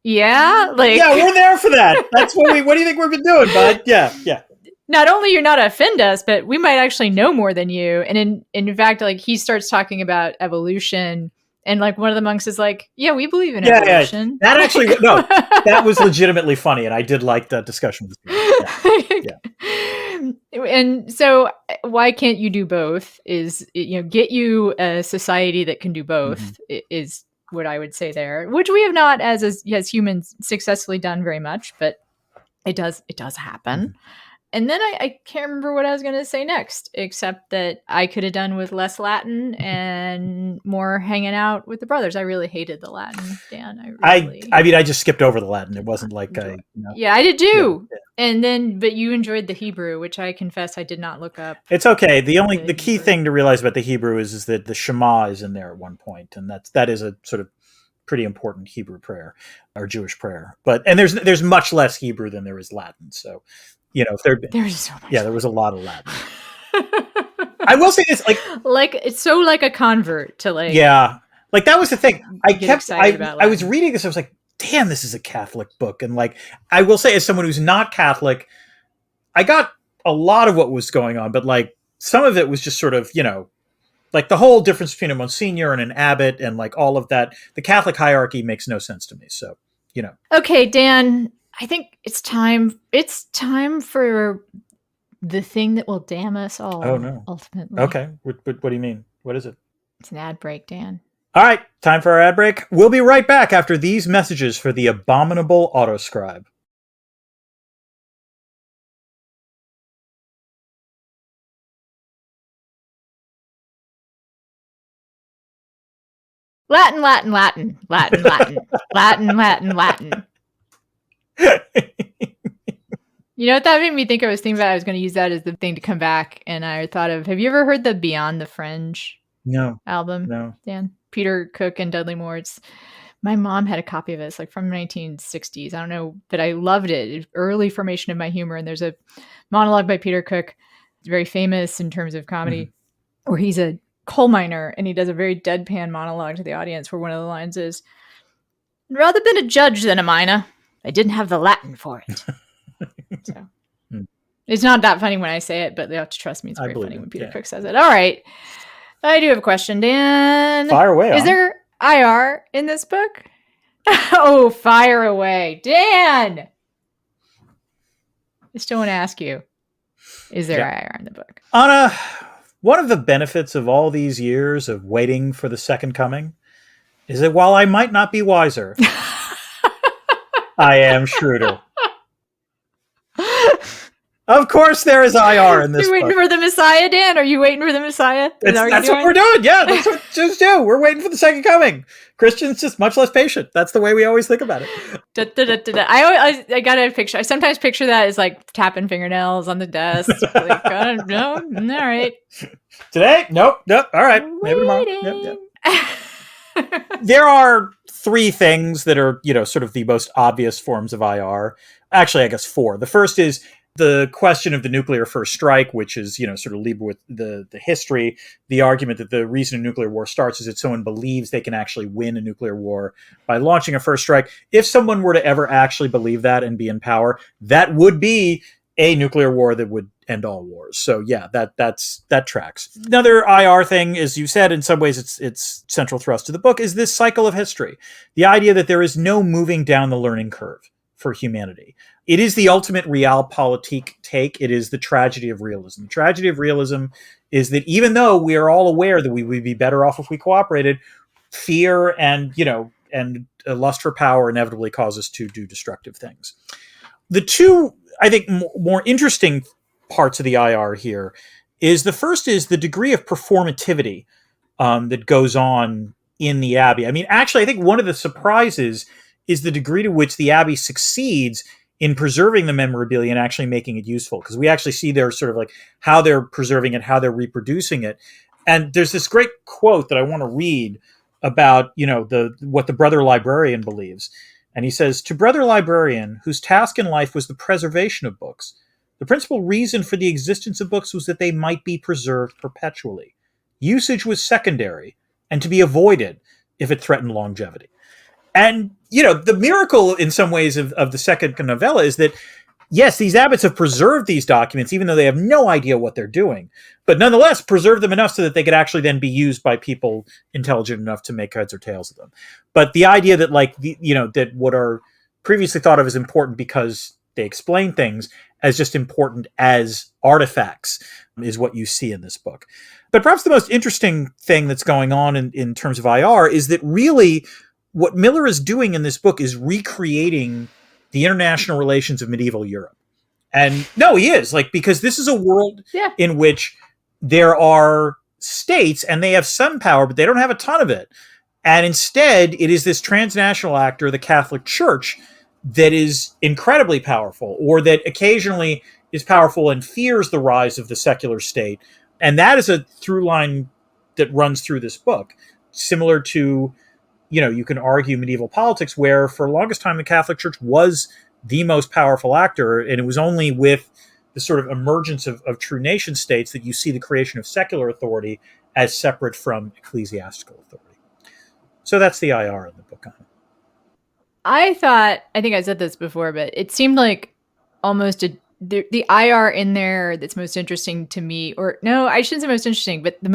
yeah, we're there for that. That's what do you think we've been doing, bud? Yeah. Not only you're not to offend us, but we might actually know more than you. And in fact, like, he starts talking about evolution, and like one of the monks is like, yeah, we believe in evolution. That actually, no, that was legitimately funny. And I did like that discussion with you. Yeah. And so why can't you do both is, get you a society that can do both is what I would say there, which we have not as humans successfully done very much, but it does happen. And then I can't remember what I was going to say next, except that I could have done with less Latin and more hanging out with the brothers. I really hated the Latin, Dan. I mean, I just skipped over the Latin. It wasn't like Yeah, I did too. Yeah. But you enjoyed the Hebrew, which I confess I did not look up. It's okay. The key thing to realize about the Hebrew is that the Shema is in there at one point, and that is a sort of pretty important Hebrew prayer or Jewish prayer. And there's much less Hebrew than there is Latin. So, if there's so much. Yeah, there was a lot of Latin. I will say this, like it's so like a convert to like. Yeah, like that was the thing. I was reading this. I was like, damn, this is a Catholic book. And like, I will say, as someone who's not Catholic, I got a lot of what was going on, but like some of it was just sort of, like the whole difference between a Monsignor and an abbot and like all of that. The Catholic hierarchy makes no sense to me. So, Okay, Dan, I think it's time for the thing that will damn us all. Oh, no. Ultimately. Okay. What do you mean? What is it? It's an ad break, Dan. All right. Time for our ad break. We'll be right back after these messages for the abominable autoscribe. Latin, Latin, Latin, Latin, Latin, Latin, Latin, Latin. You know what that made me think? I was thinking about I was going to use that as the thing to come back, and I thought of, have you ever heard the Beyond the Fringe album? No. Dan? Peter Cook and Dudley Moore. My mom had a copy of it. It's like from the 1960s. I don't know, but I loved it. It's early formation of my humor. And there's a monologue by Peter Cook. It's very famous in terms of comedy, where he's a coal miner and he does a very deadpan monologue to the audience, where one of the lines is, "I'd rather been a judge than a miner. I didn't have the Latin for it." So it's not that funny when I say it, but they have to trust me. It's very funny when Peter Cook says it. All right. I do have a question, Dan. Fire away. Is there IR in this book? Oh, fire away. Dan! I still want to ask you, is there IR in the book? Anna, one of the benefits of all these years of waiting for the second coming is that while I might not be wiser, I am shrewder. Of course there is IR in this book. You waiting for the Messiah, Dan? Are you waiting for the Messiah? That's what we're doing. Yeah, that's what Jews do. We're waiting for the second coming. Christians just much less patient. That's the way we always think about it. I got a picture. I sometimes picture that as like tapping fingernails on the desk. Like, no, all right. Today? Nope. All right. Maybe tomorrow. Yep. There are three things that are, sort of the most obvious forms of IR. Actually, I guess four. The first is the question of the nuclear first strike, which is, sort of Leibowitz, the history, the argument that the reason a nuclear war starts is that someone believes they can actually win a nuclear war by launching a first strike. If someone were to ever actually believe that and be in power, that would be a nuclear war that would end all wars. So yeah, that tracks. Another IR thing, as you said, in some ways it's central thrust to the book, is this cycle of history. The idea that there is no moving down the learning curve for humanity. It is the ultimate realpolitik take. It is the tragedy of realism. The tragedy of realism is that even though we are all aware that we would be better off if we cooperated, fear and a lust for power inevitably cause us to do destructive things. The two, I think, more interesting parts of the IR here is the first is the degree of performativity that goes on in the Abbey. I mean, actually, I think one of the surprises is the degree to which the Abbey succeeds in preserving the memorabilia and actually making it useful. Because we actually see their sort of like how they're preserving it, how they're reproducing it. And there's this great quote that I want to read about, what the brother librarian believes. And he says, "To brother librarian, whose task in life was the preservation of books, the principal reason for the existence of books was that they might be preserved perpetually. Usage was secondary and to be avoided if it threatened longevity." And, the miracle in some ways of the second novella is that, yes, these abbots have preserved these documents, even though they have no idea what they're doing, but nonetheless preserve them enough so that they could actually then be used by people intelligent enough to make heads or tails of them. But the idea that that what are previously thought of as important because they explain things as just important as artifacts is what you see in this book. But perhaps the most interesting thing that's going on in terms of IR is that really what Miller is doing in this book is recreating the international relations of medieval Europe. And no, he is, because this is a world in which there are states and they have some power, but they don't have a ton of it. And instead, it is this transnational actor, the Catholic Church, that is incredibly powerful, or that occasionally is powerful and fears the rise of the secular state. And that is a through line that runs through this book, similar to, you can argue medieval politics, where for the longest time the Catholic Church was the most powerful actor, and it was only with the sort of emergence of true nation states that you see the creation of secular authority as separate from ecclesiastical authority. So that's the IR in the book. I think I said this before, but it seemed like almost the IR in there that's most interesting to me, or no, I shouldn't say most interesting, but the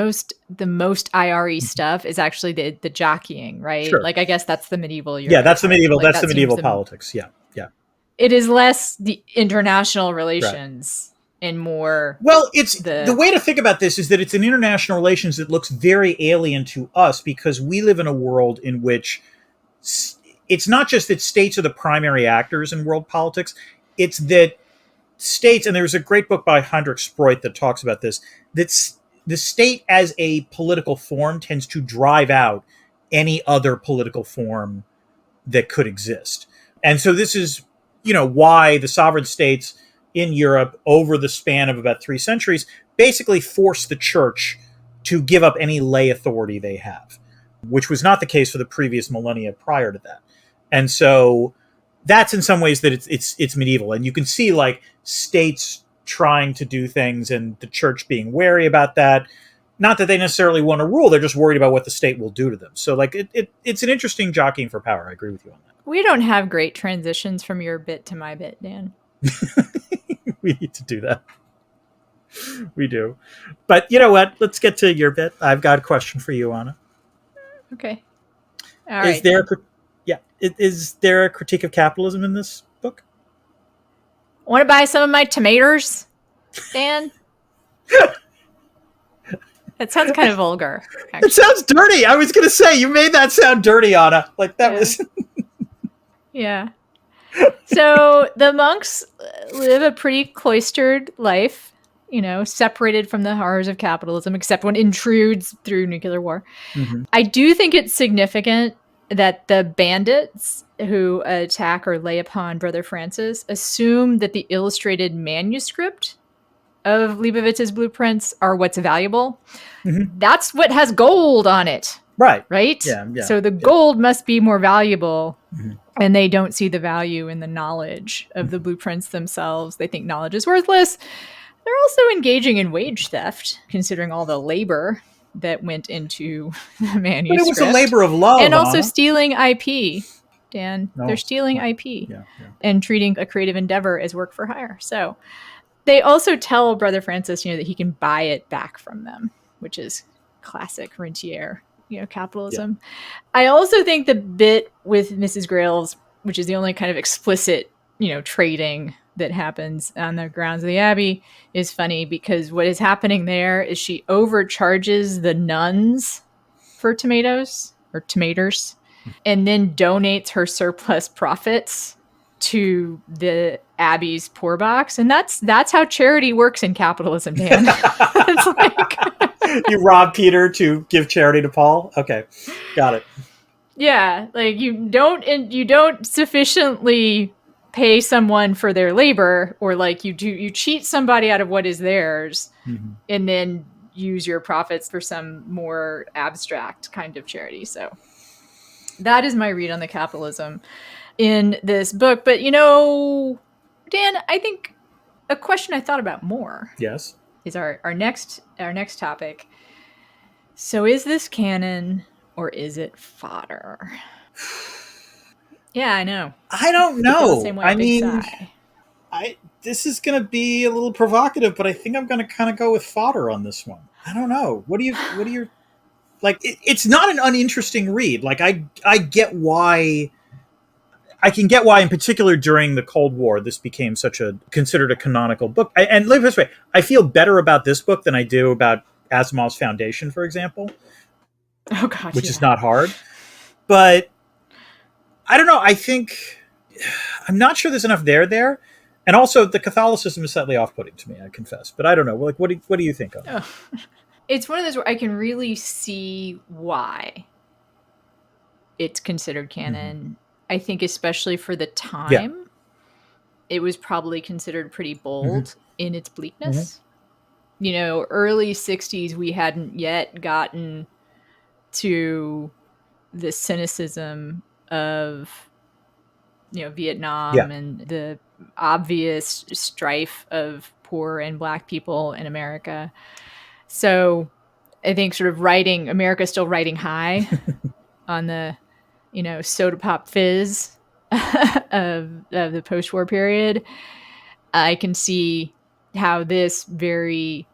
most IR-y stuff is actually the jockeying, right? Sure. I guess that's the medieval Europe. Yeah, that's the medieval. That's the medieval politics. Yeah. it is less the international relations and more. Well, it's the way to think about this is that it's an international relations that looks very alien to us because we live in a world in which it's not just that states are the primary actors in world politics. It's that states, and there's a great book by Heinrich Sproit that talks about this, that the state as a political form tends to drive out any other political form that could exist. And so this is, why the sovereign states in Europe over the span of about 3 centuries basically forced the church to give up any lay authority they have, which was not the case for the previous millennia prior to that. And so that's in some ways that it's medieval. And you can see like states trying to do things and the church being wary about that. Not that they necessarily want to rule, they're just worried about what the state will do to them. So like it's an interesting jockeying for power. I agree with you on that. We don't have great transitions from your bit to my bit, Dan. We need to do that. We do. But you know what? Let's get to your bit. I've got a question for you, Anna. Okay. All right. Is there a critique of capitalism in this book? Want to buy some of my tomatoes, Dan? That sounds kind of vulgar. Actually. It sounds dirty. I was going to say, you made that sound dirty, Anna. Like that was... Yeah. So the monks live a pretty cloistered life, separated from the horrors of capitalism, except when it intrudes through nuclear war. Mm-hmm. I do think it's significant that the bandits who attack or lay upon Brother Francis assume that the illustrated manuscript of Leibowitz's blueprints are what's valuable. Mm-hmm. That's what has gold on it. Right. Yeah. So the gold must be more valuable. Mm-hmm. And they don't see the value in the knowledge of the blueprints themselves. They think knowledge is worthless. They're also engaging in wage theft, considering all the labor that went into the manuscript. But it was a labor of love. And also stealing IP, Dan. No, they're stealing IP and treating a creative endeavor as work for hire. So they also tell Brother Francis, that he can buy it back from them, which is classic rentier, capitalism. Yeah. I also think the bit with Mrs. Grails, which is the only kind of explicit, trading that happens on the grounds of the Abbey, is funny because what is happening there is she overcharges the nuns for tomatoes and then donates her surplus profits to the Abbey's poor box. And that's how charity works in capitalism, Dan. It's like you rob Peter to give charity to Paul. Okay. Got it. Yeah. Like you don't sufficiently pay someone for their labor, or like you cheat somebody out of what is theirs, mm-hmm. and then use your profits for some more abstract kind of charity. So that is my read on the capitalism in this book. But Dan, I think a question I thought about more is our next topic. So is this canon or is it fodder? Yeah, I know. I don't know. I mean, this is going to be a little provocative, but I think I'm going to kind of go with fodder on this one. I don't know. What do you like? It's not an uninteresting read. Like I get why. I can get why, in particular, during the Cold War, this became considered a canonical book. And live this way, I feel better about this book than I do about Asimov's Foundation, for example. Oh God, which is not hard, but. I don't know. I'm not sure there's enough there. And also the Catholicism is slightly off-putting to me, I confess. But I don't know. Like, what do you think of it? Oh. It's one of those where I can really see why it's considered canon. Mm-hmm. I think especially for the time, it was probably considered pretty bold mm-hmm. in its bleakness. Mm-hmm. Early 60s, we hadn't yet gotten to the cynicism of Vietnam and the obvious strife of poor and Black people in America. So I think sort of America's still riding high on the soda pop fizz of the post-war period. I can see how this very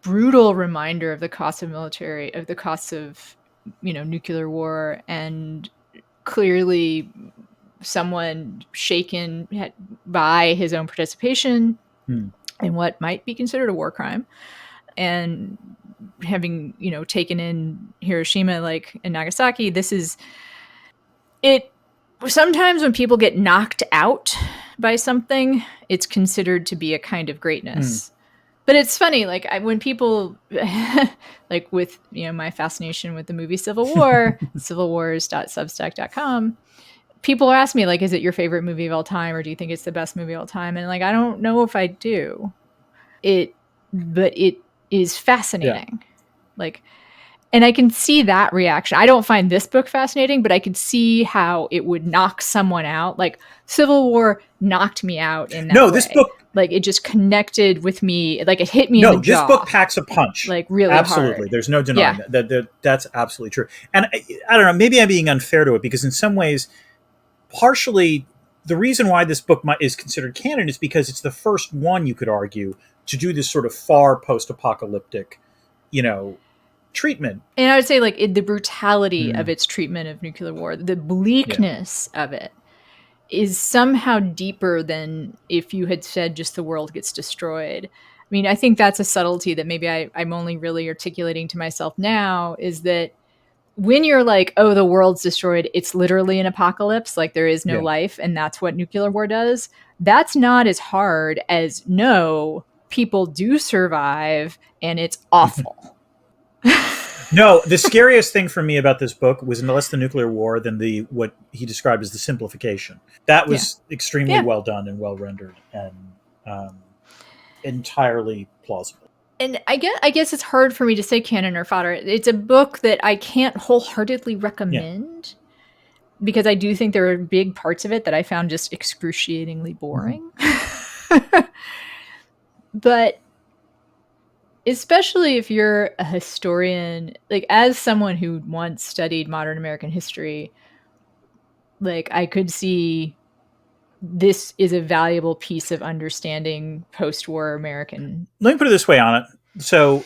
brutal reminder of the cost of nuclear war, and clearly someone shaken by his own participation in what might be considered a war crime, and having, taken in Hiroshima and Nagasaki. This is it. Sometimes when people get knocked out by something, it's considered to be a kind of greatness. But it's funny, when people, with, my fascination with the movie Civil War, civilwars.substack.com, people ask me, is it your favorite movie of all time, or do you think it's the best movie of all time? And I don't know if I do. But it is fascinating. Yeah. And I can see that reaction. I don't find this book fascinating, but I could see how it would knock someone out. Civil War knocked me out in that way. This book... it just connected with me. It hit me in the jaw. No, this book packs a punch. Really absolutely. hard. There's no denying that. That's absolutely true. And I don't know, maybe I'm being unfair to it, because in some ways, partially, the reason why this book is considered canon is because it's the first one, you could argue, to do this sort of far post-apocalyptic, treatment. And I would say the brutality of its treatment of nuclear war, the bleakness of it, is somehow deeper than if you had said just the world gets destroyed. I mean, I think that's a subtlety that maybe I'm only really articulating to myself now, is that when you're oh, the world's destroyed, it's literally an apocalypse, there is no life, and that's what nuclear war does. That's not as hard as, no, people do survive, and it's awful. No, the scariest thing for me about this book was less the nuclear war than what he described as the simplification. That was extremely well done and well rendered, and entirely plausible. And I guess it's hard for me to say canon or fodder. It's a book that I can't wholeheartedly recommend, because I do think there are big parts of it that I found just excruciatingly boring. But especially if you're a historian, as someone who once studied modern American history, I could see this is a valuable piece of understanding post-war American. Let me put it this way on it. So,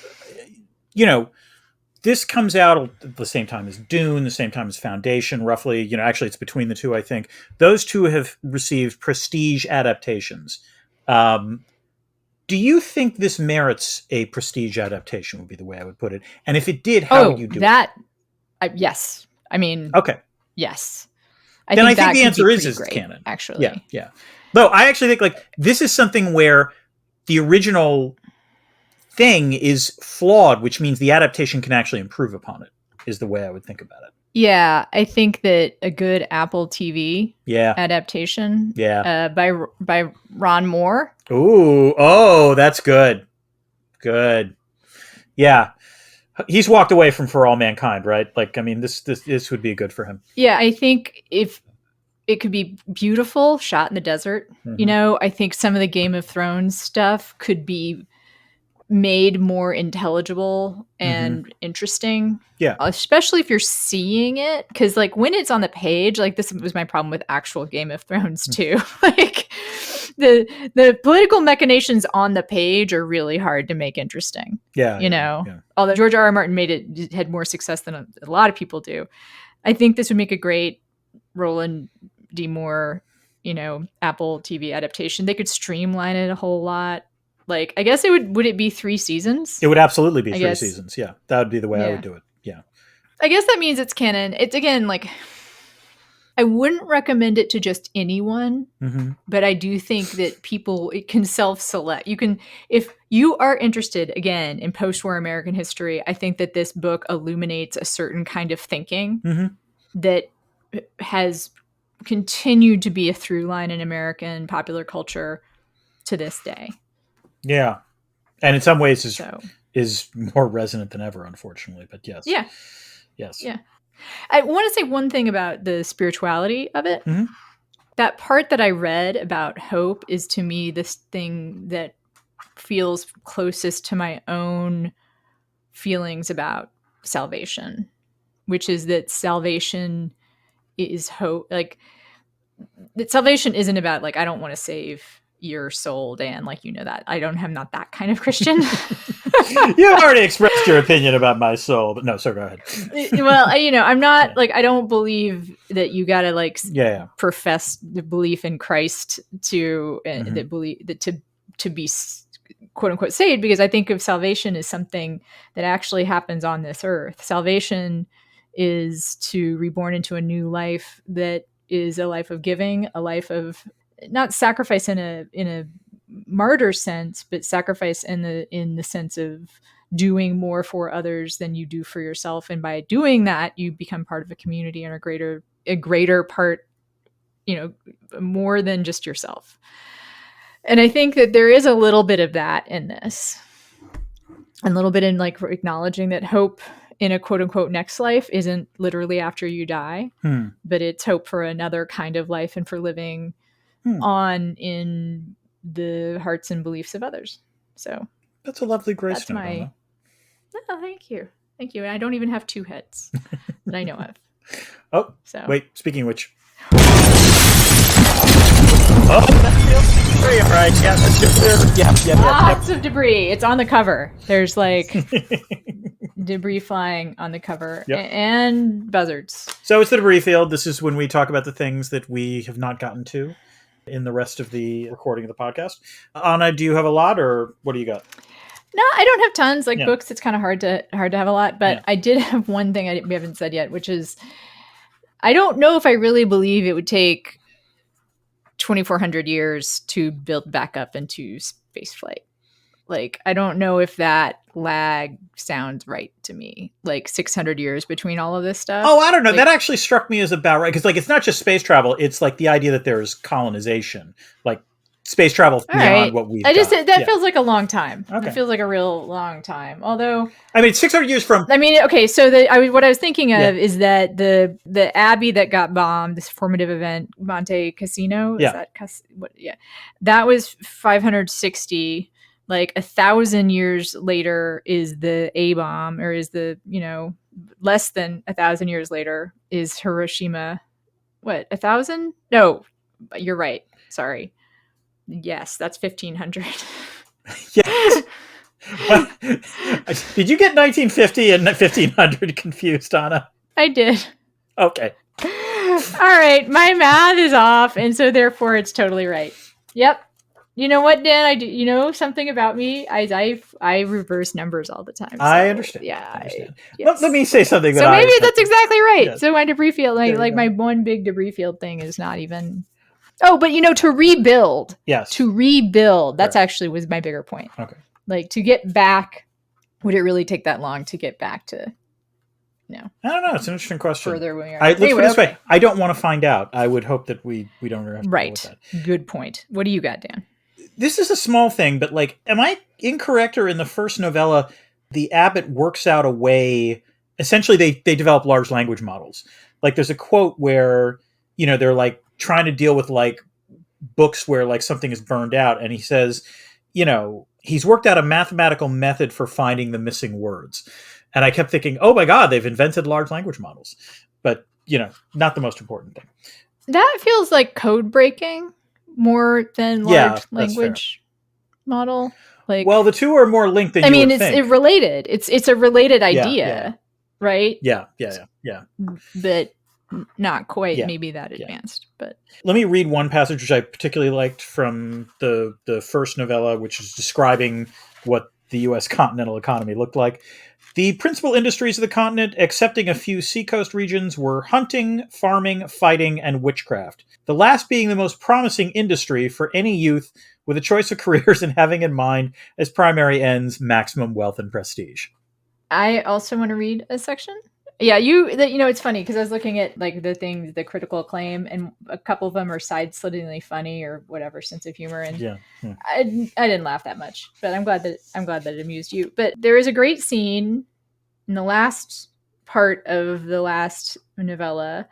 this comes out at the same time as Dune, the same time as Foundation, roughly. Actually, it's between the two, I think. Those two have received prestige adaptations. Do you think this merits a prestige adaptation, would be the way I would put it? And if it did, how would you do it? Yes. I mean... Okay. Yes. I think the answer is great, canon. Actually. Yeah. Though I actually think this is something where the original thing is flawed, which means the adaptation can actually improve upon it, is the way I would think about it. Yeah, I think that a good Apple TV adaptation by Ron Moore. Oh, that's good. Good. Yeah. He's walked away from For All Mankind, right? This would be good for him. Yeah, I think if it could be beautiful, shot in the desert. I think some of the Game of Thrones stuff could be made more intelligible and interesting. Yeah. Especially if you're seeing it. Because when it's on the page, this was my problem with actual Game of Thrones too. The political machinations on the page are really hard to make interesting. Yeah. Although George R.R. Martin had more success than a lot of people do. I think this would make a great Roland D. Moore, Apple TV adaptation. They could streamline it a whole lot. I guess would it be 3 seasons? It would absolutely be 3 seasons. Yeah. That would be the way I would do it. Yeah. I guess that means it's canon. It's again, I wouldn't recommend it to just anyone, but I do think that it can self-select. If you are interested, again, in post-war American history, I think that this book illuminates a certain kind of thinking that has continued to be a through line in American popular culture to this day. Yeah. And in some ways is more resonant than ever, unfortunately. But yes. Yeah. Yes. Yeah. I want to say one thing about the spirituality of it. That part that I read about hope is, to me, this thing that feels closest to my own feelings about salvation, which is that salvation is hope. That salvation isn't about I don't want to save your soul, Dan, that. I'm not that kind of Christian. You've already expressed your opinion about my soul, but no, so go ahead. Well, I'm not like, I don't believe that you got to like profess the belief in Christ to that believe that to be quote unquote saved, because I think of salvation as something that actually happens on this earth. Salvation is to reborn into a new life that is a life of giving, a life of not sacrifice in a martyr sense, but sacrifice in the sense of doing more for others than you do for yourself. And by doing that, you become part of a community and a greater part, more than just yourself. And I think that there is a little bit of that in this, a little bit in like acknowledging that hope in a quote unquote next life isn't literally after you die, but it's hope for another kind of life and for living on in the hearts and beliefs of others. So that's a lovely grace. That's my. Oh, thank you. Thank you. And I don't even have two heads that I know of. Oh, so wait, speaking of which. Right. Yeah, that's just lots of debris. It's on the cover. There's like debris flying on the cover and buzzards. So it's the debris field. This is when we talk about the things that we have not gotten to in the rest of the recording of the podcast. Anna, do you have a lot, or what do you got? No, I don't have tons. Like books, it's kind of hard to have a lot. But I did have one thing we haven't said yet, which is I don't know if I really believe it would take 2,400 years to build back up into spaceflight. Like, I don't know if that lag sounds right to me. Like 600 years between all of this stuff. Oh, I don't know. Like, that actually struck me as about right. Because, like, it's not just space travel. It's like the idea that there's colonization. Like, space travel beyond what we've done. That feels like a long time. Okay. It feels like a real long time. Although, I mean, 600 years from. I mean, okay. So what I was thinking of is that the abbey that got bombed, this formative event, Monte Cassino, that was 560. Like 1,000 years later is the A bomb, or is the less than 1,000 years later is Hiroshima. What, 1,000? No, you're right. Sorry. Yes, that's 1,500. Yes. Well, did you get 1950 and 1,500 confused, Anna? I did. Okay. All right, my math is off, and so therefore it's totally right. Yep. You know what, Dan? I do. You know something about me? I reverse numbers all the time. So, I understand. Yeah. I understand. Yes. Let me say something. So maybe that's exactly right. Yes. So my debris field, like my one big debris field thing, is not even. Oh, but to rebuild. Yes. To rebuild. That's actually was my bigger point. Okay. Like to get back, would it really take that long to get back to? No. I don't know. It's an interesting question. Further when we are. Let's put it this way. I don't want to find out. I would hope that we don't have to deal with that. Good point. What do you got, Dan? This is a small thing, but like, am I incorrect, or in the first novella, the abbot works out a way, essentially they develop large language models. Like there's a quote where, they're like trying to deal with like books where like something is burned out. And he says, he's worked out a mathematical method for finding the missing words. And I kept thinking, oh my God, they've invented large language models, but not the most important thing. That feels like code breaking. More than large language model. Like, well, the two are more linked than you would think. It's related. It's a related idea, right? Yeah. But not quite maybe that advanced. But let me read one passage which I particularly liked from the first novella, which is describing what the U.S. continental economy looked like. The principal industries of the continent, excepting a few seacoast regions, were hunting, farming, fighting, and witchcraft. The last being the most promising industry for any youth with a choice of careers and having in mind as primary ends maximum wealth and prestige. I also want to read a section. Yeah, it's funny because I was looking at like the critical acclaim, and a couple of them are side-slittingly funny or whatever, sense of humor, and I didn't laugh that much, but I'm glad that it amused you. But there is a great scene in the last part of the last novella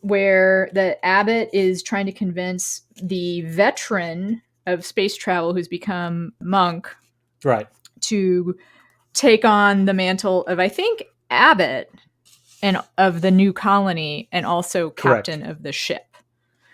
where the abbot is trying to convince the veteran of space travel who's become monk, right, to take on the mantle of, I think, abbot and of the new colony, and also captain of the ship.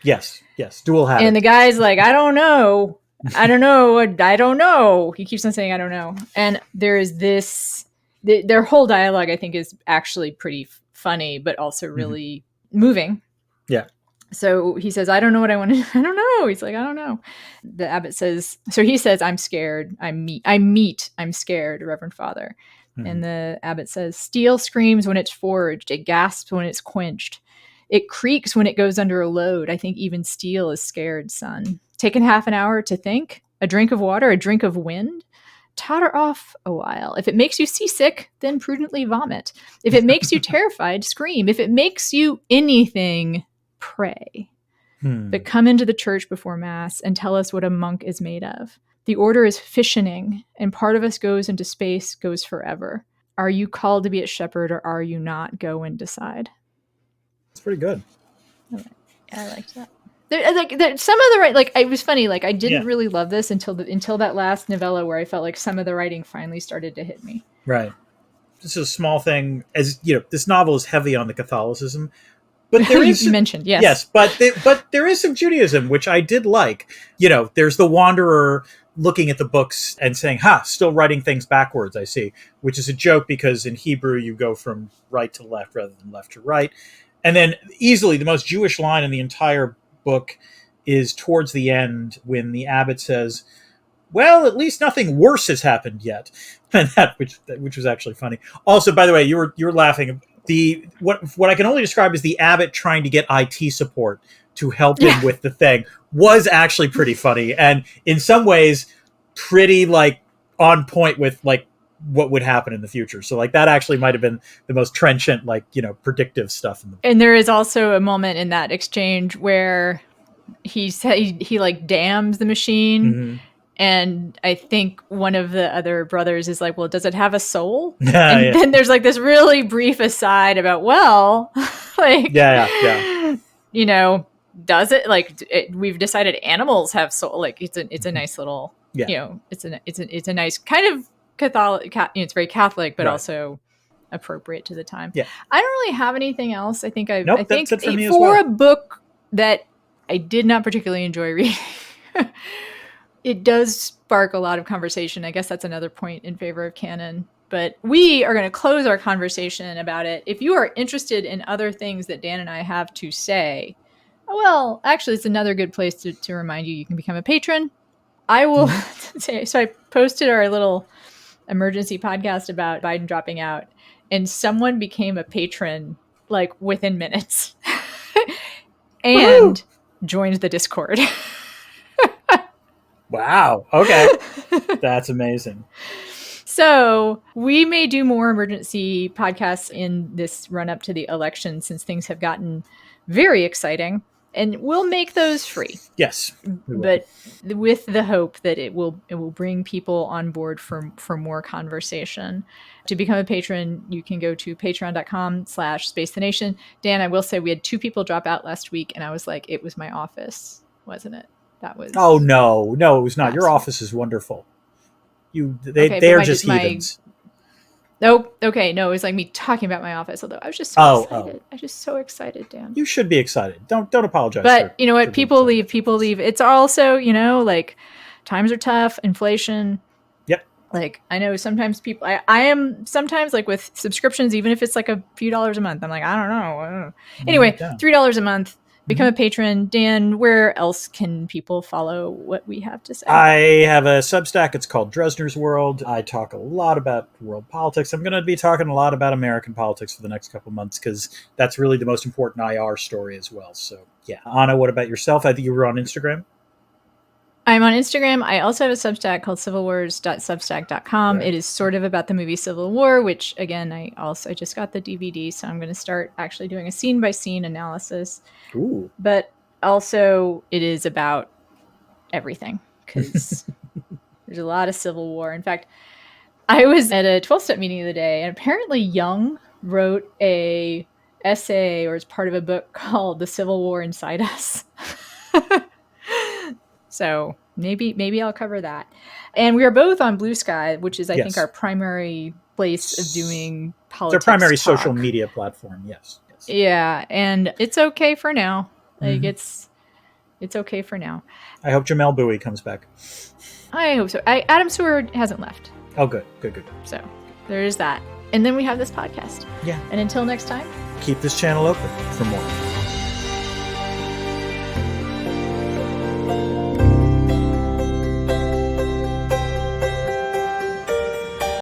Yes, dual hat. And the guy's like, I don't know. I don't know. I don't know. He keeps on saying, I don't know. And there is this, their whole dialogue, I think, is actually pretty funny, but also really moving. Yeah. So he says, I don't know what I want to, I don't know. He's like, I don't know. The abbot says, so he says, I'm scared. I'm scared, Reverend Father. And the abbot says, steel screams when it's forged. It gasps when it's quenched. It creaks when it goes under a load. I think even steel is scared, son. Taken half an hour to think? A drink of water, a drink of wind? Totter off a while. If it makes you seasick, then prudently vomit. If it makes you terrified, scream. If it makes you anything, pray. But come into the church before Mass and tell us what a monk is made of. The order is fissioning, and part of us goes into space, goes forever. Are you called to be a shepherd, or are you not? Go and decide. It's pretty good. I liked that. Some of the it was funny. Like, I didn't really love this until that last novella, where I felt like some of the writing finally started to hit me. Right. This is a small thing, as you know. This novel is heavy on the Catholicism. But there is, you mentioned, yes. Yes, but there is some Judaism, which I did like. You know, there's the wanderer looking at the books and saying, still writing things backwards, I see. Which is a joke, because in Hebrew you go from right to left rather than left to right. And then easily the most Jewish line in the entire book is towards the end, when the abbot says, well, at least nothing worse has happened yet. And that, which was actually funny. Also, by the way, you were laughing. What I can only describe as the abbot trying to get IT support to help him with the thing was actually pretty funny, and in some ways pretty on point with what would happen in the future. So that actually might have been the most trenchant, predictive stuff in the book. And there is also a moment in that exchange where he damns the machine. And I think one of the other brothers is like, well, does it have a soul? And then there's this really brief aside about, does it? We've decided animals have soul. It's a nice little, it's a nice kind of Catholic. It's very Catholic, but also appropriate to the time. Yeah. I don't really have anything else. I think that's it for me as for well. a book that I did not particularly enjoy reading. It does spark a lot of conversation. I guess that's another point in favor of canon. But we are going to close our conversation about it. If you are interested in other things that Dan and I have to say, well, actually, it's another good place to remind you can become a patron. I will say, so I posted our little emergency podcast about Biden dropping out, and someone became a patron within minutes and joined the Discord. Wow. Okay. That's amazing. So we may do more emergency podcasts in this run up to the election, since things have gotten very exciting, and we'll make those free. Yes. But with the hope that it will bring people on board for more conversation. To become a patron, you can go to patreon.com/spacethenation. Dan, I will say we had 2 people drop out last week, and I was like, it was my office, wasn't it? That was. Oh no, it was not. Your office is wonderful. They're just heathens. Nope. Okay. No, it was me talking about my office. Although I was just so excited. I was just so excited, Dan. You should be excited. Don't apologize. But you know what? People leave. It's also, times are tough. Inflation. Yep. I know sometimes people. I am sometimes with subscriptions, even if it's a few dollars a month. I'm like, I don't know. Anyway, $3 a month. Become a patron. Dan, where else can people follow what we have to say? I have a Substack. It's called Dresner's World. I talk a lot about world politics. I'm going to be talking a lot about American politics for the next couple months, because that's really the most important IR story as well. So, yeah. Anna, what about yourself? I think you were on Instagram. I'm on Instagram. I also have a Substack called civilwars.substack.com. Right. It is sort of about the movie Civil War, which, again, I just got the DVD, so I'm going to start actually doing a scene-by-scene analysis. Ooh. But also, it is about everything, because there's a lot of Civil War. In fact, I was at a 12-step meeting the other day, and apparently Young wrote a essay, or as part of a book called The Civil War Inside Us. So maybe I'll cover that. And we are both on Blue Sky, which is, I think, our primary place of doing politics. Their primary talk. social media platform, yes. Yeah, and it's okay for now. It's It's okay for now. I hope Jamel Bowie comes back. I hope so. Adam Seward hasn't left. Oh, good. So there is that. And then we have this podcast. Yeah. And until next time, keep this channel open for more.